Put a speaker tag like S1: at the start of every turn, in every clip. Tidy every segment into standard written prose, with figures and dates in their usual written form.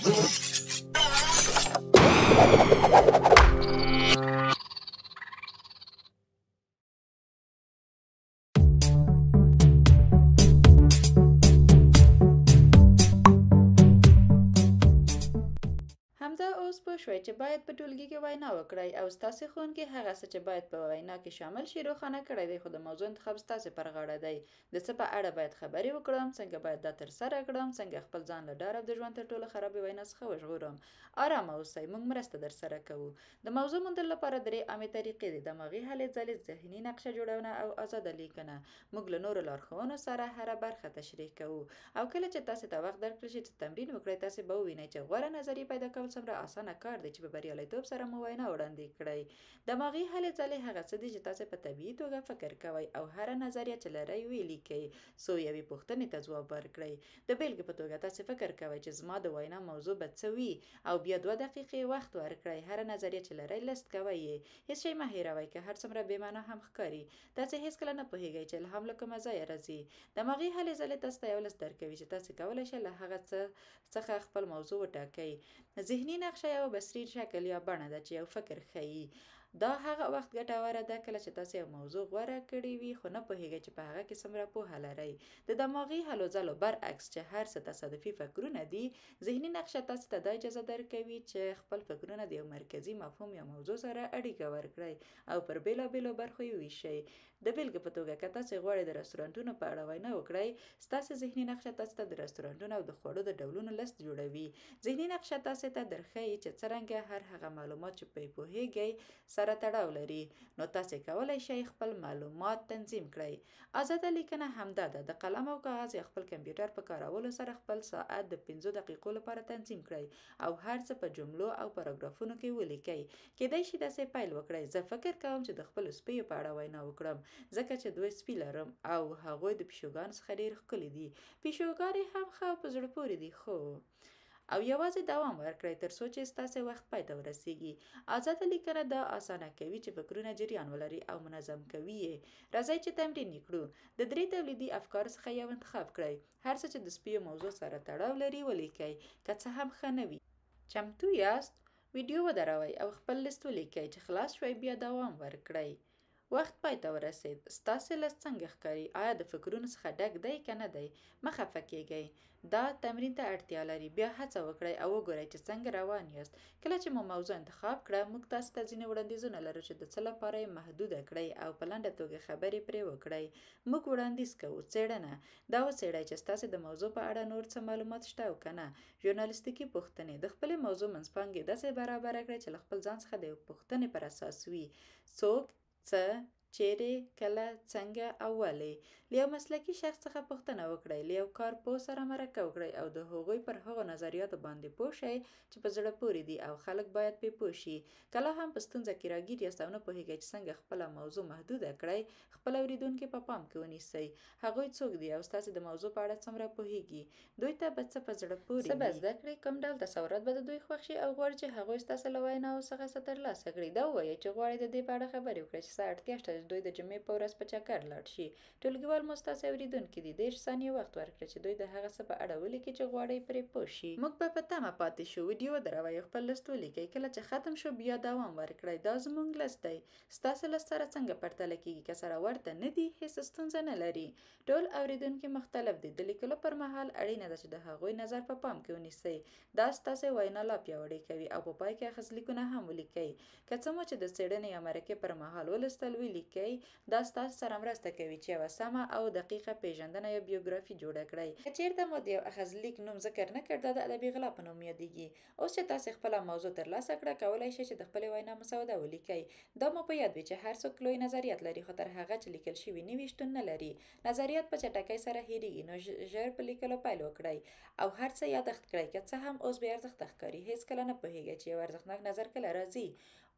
S1: همدا اوس پوه شوئ چې باید په ټولګي کې وینا وکړئ او ستاسې ښوونکي هغه څه چې باید په وینا کې شامل شي روښانه کړی دی، خو د موضوع انتخاب ستاسې پر غاړه دی. د څه په اړه باید خبرې وکړم، څنګه باید دا ترسره کړم، څنګه خپل ځان له ډار او د ژوند تر ټولو خرابې وینا څخه وژغورم. ارامه اوسئ، موږ مرسته درسره کوو. د موضوع موندلو لپاره درې عامې طریقې دي: دماغي هلې ځلې، ذهني نقشه جوړونه او ازاده لیکنه. موږ له نورو لارښوونو سره هره برخه تشریح کوو او کله چې تاسې ته وخت درکړل شي چې تمرین وکړئ، تاسې به ووینئ چې غوره نظریې پیدا کول څومره اسانه کار دی چې په بریالیتوب سره مو وینا وړاندې کړئ. دماغي هلې ځلې هغه څه دي چې تاسې په طبیعي توګه فکر کوئ او هره نظریه چې لرئ ولیکئ، څو یوې پوښتنې ته ځواب ورکړئ. د بیلګې په توګه تاسې فکر کوئ چې زما د وینا موضوع به څه وي او بیا 2 دقیقې وخت ورکړئ. هره نظریه چې لرئ لیست کوئ یې. هیڅ شی مه هیروئ، که هر څومره بې معنا هم ښکاري. تاسې هیڅکله نه پوهیږئ چې الهام له کومه ځایه راځي. دماغي هلې ځلې تاسو ته یو لیست درکوي چې تاسې کولی شئ له هغه څه څخه خپل موضوع وټاکئ. ذهني نقشه یو بصري شکل یا بڼه ده چې یو فکر ښیي. دا هغه وخت ګټوره ده کله چې تاسې یو موضوع غوره کړې وي خو نه پوهیږئ چې په هغه کې څومره پوهه لرئ. د دماغي هلو ځلو برعکس چې هر څه تصادفي فکرونه دي، ذهني نقشه تاسې ته دا اجازه درکوي چې خپل فکرونه د یو مرکزي مفهوم یا موضوع سره اړیکه ورکړئ او پر بېلابېلو برخو یې ویشئ. د بیلګې په توګه که تاسې غواړئ د رستورانتونو په اړه وینا وکړئ، ستاسې ذهني نقشه تاسې ته د رستورانتونو او د خوړو د ډولونو لیست جوړوي. ذهني نقشه تاسې ته درښیي چې څرنګه هر هغه معلومات چې پرې پوهیږئ سره تړاو لري، نو تاسې کولی شئ خپل معلومات تنظیم کړئ. ازاده لیکنه همدا ده: د قلم او کاغذ یا خپل کمپیوټر په کارولو سره خپل ساعت د 5 دقیقو لپاره تنظیم کړئ او هر څه په جملو او پاراګرافونو کې ولیکئ. کېدای شي داسې پیل وکړئ: زه فکر کوم چې د خپلو سپیو په اړه وینا وکړم، ځکه چې 2 سپي لرم او هغوی د پیشوګانو څخه ډېر ښکلي دي. پیشوګانې هم ښه او په زړه پورې دي، خو او یوازې دوام ورکړئ تر څو چې ستاسې وخت پای ته ورسیږي. ازاده لیکنه دا اسانه کوي چې فکرونه جریان ولري او منظم کوي یې. راځئ چې تمرین یې کړو. د 3 تولیدي افکارو څخه یو انتخاب کړئ. هر څه چې د سپیو موضوع سره تړاو لري ولیکئ، که څه هم ښه نه وي. چمتو یاست؟ ویډیو ودروئ او خپل لیست ولیکئ. چې خلاص شوئ بیا دوام ورکړئ. وخت پای ته ورسید. ستاسې لیست څنګه ښکاري؟ آیا د فکرونو څخه ډک دی که نه دی؟ مه خفه کیږئ، دا تمرین ته اړتیا لري. بیا هڅه وکړئ او وګورئ چې څنګه روان یاست. کله چې مو موضوع انتخاب کړه، موږ تاسو ته ځینې وړاندیزونه لرو چې د څه لپاره یې محدوده کړئ او په لنډه توګه خبرې پرې وکړئ. موږ وړاندیز کوو: څېړنه. دا وڅېړئ چې ستاسې د موضوع په اړه نور څه معلومات شته او که نه. ژورنالیستیکي پوښتنې. د خپلې موضوع منځپانګې داسې برابره کړئ چې له خپل ځان څخه د یوې پوښتنې پر اساس وي: څوک، څه، چیرې، کله، څنګه او ولې. له یو مسلکي شخص څخه پوښتنه وکړئ. له یو کارپوه سره مرکه وکړئ او د هغوی پر هغو نظریاتو باندې پوه شئ چې په زړه پورې دي او خلک باید پرې پوه شي. کله هم په ستونزه کې راګیر یاست او نه پوهیږئ چې څنګه خپله موضوع محدوده کړئ، خپل اورېدونکي په پام کې ونیسئ. هغوی څوک دي او ستاسې د موضوع په اړه څومره پوهیږي؟ دوی ته به څه په زړه پورې څه به زده کړئ؟ کوم ډول تصورات به د دوی خوښ شي او غواړئ چې هغوی ستاسې له ویناوو څخه څه ترلاسه کړي؟ دا ووایئ چې غواړئ د دې په اړه خبرې وکړئ چې څه اړتیا شته چې دوی د جمعې په ورځ په چکر لاړ شي. ټولګیوال مو ستاسې اورېدونکي دي. 30 ثانیې وخت ورکړئ چې دوی د هغه څه په اړه ولیکي چې غواړئ پرې پوه شي. موږ به په تمه پاتې شو. ویډیو ودروئ او خپل لیست ولیکئ. کله چې ختم شو بیا دوام ورکړئ. دا زموږ لیست دی. ستاسې لیست سره څنګه پرتله کیږي؟ که سره ورته نه دي، هیڅ ستونزه نه لري. ټول اورېدونکي مختلف دي. د لیکلو پر مهال اړینه ده چې د هغوی نظر په پام کې ونیسئ. دا ستاسې وینا لا پیاوړې کوي او په پای کې اخیستلیکونه هم ولیکئ. که څه مو چې د څېړنې یا مرکې پر مهال ولوستل ولیکئ. دا ستاسو سره مرسته کوي چې یوه سمه او دقیقه پیژندنه یا بیوګرافي جوړه کړئ. که چېرته مو د یو اخیستلیک نوم ذکر نه کړ، دا د ادبي غلا په نوم یادیږي. اوس چې تاسې خپله موضوع ترلاسه کړه، کولی شئ چې د خپلې وینا مسوده ولیکئ. دا مو په یاد وي چې هر څوک لوی نظریات لري، خو تر هغه چې لیکل شوي نه وي شتون نه لري. نظریات په چټکۍ سره هېرېږي، نو ژر په لیکلو پیل وکړئ او هر څه یادښت کړئ. که څه هم اوس بې ارزښته ښکاري، هېڅکله نه پوهیږئ چې یو ارزښتناک نظر کله راځي.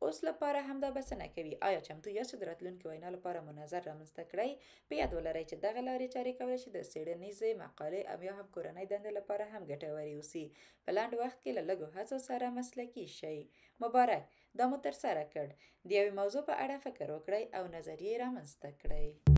S1: اوس لپاره همدا بسنه کوي. آیا چمتو یاست چې د راتلونکې وینا لپاره مو نظر رامنځته کړئ؟ په یاد ولرئ چې دغه لارې چارې کولی شي د څېړنیزې مقالې او یا هم کورنۍ دندې لپاره هم ګټورې اوسي. په لنډ وخت کې له لږو هڅو سره مسلکي شئ. مبارک، دا مو ترسره کړ. د یوې موضوع په اړه فکر وکړئ او نظریې رامنځته کړئ.